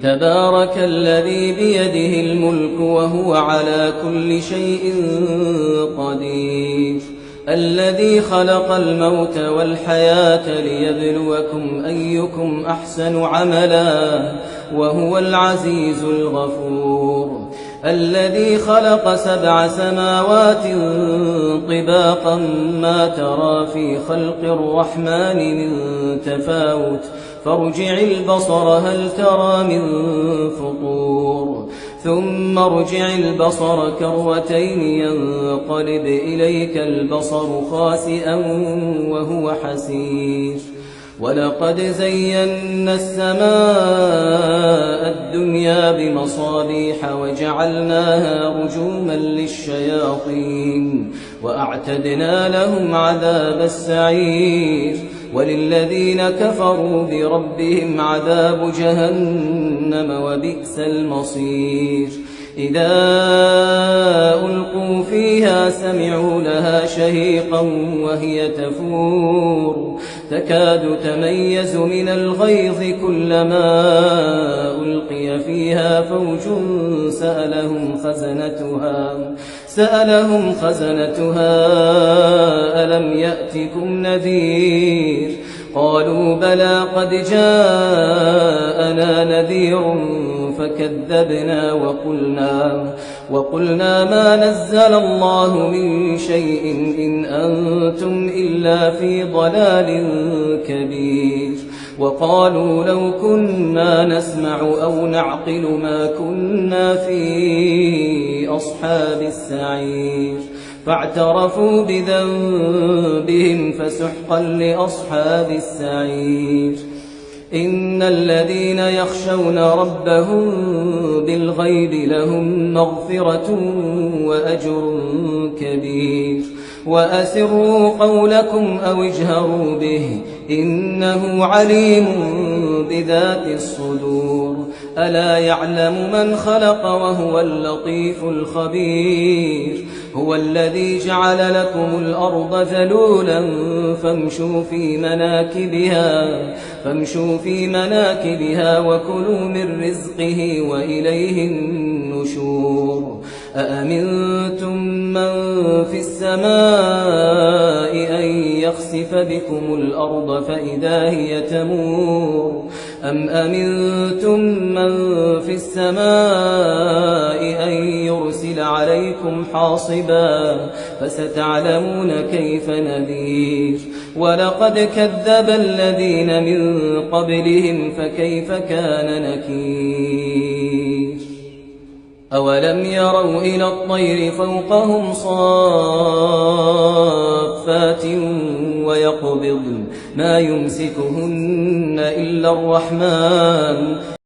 تبارك الذي بيده الملك وهو على كل شيء قدير الذي خلق الموت والحياة ليبلوكم أيكم أحسن عملا وهو العزيز الغفور الذي خلق 7 سماوات طباقا ما ترى في خلق الرحمن من تفاوت فارجع البصر هل ترى من فطور ثم ارجع البصر كرتين ينقلب إليك البصر خاسئا وهو حسير ولقد زينا السماء الدنيا بمصابيح وجعلناها رجوما للشياطين وأعتدنا لهم عذاب السعير وللذين كفروا بربهم عذاب جهنم وبئس المصير إذا ألقوا فيها سمعوا لها شهيقا وهي تفور تكاد تميز من الغيظ كلما ألقي فيها فوج سألهم خزنتها ألم يأتكم نذير قالوا بلى قد جاءنا نذير فكذبنا وقلنا ما نزل الله من شيء إن أنتم إلا في ضلال كبير وقالوا لو كنا نسمع أو نعقل ما كنا في أصحاب السعير فاعترفوا بذنبهم فسحقا لأصحاب السعير إن الذين يخشون ربهم بالغيب لهم مغفرة وأجر كبير وأسروا قولكم أو اجهروا به إنه عليم بذات الصدور ألا يعلم من خلق وهو اللطيف الخبير هو الذي جعل لكم الأرض ذلولا فامشوا في مناكبها وكلوا من رزقه وإليه النشور أأمنتم من في السماء أن يخسف بكم الأرض فإذا هي تمور أم أمنتم من في السماء أن يرسل عليكم حاصبا فستعلمون كيف نذير ولقد كذب الذين من قبلهم فكيف كان نكير أولم يروا إلى الطير فوقهم صافات ويقبضن ما يمسكهن إلا الرحمن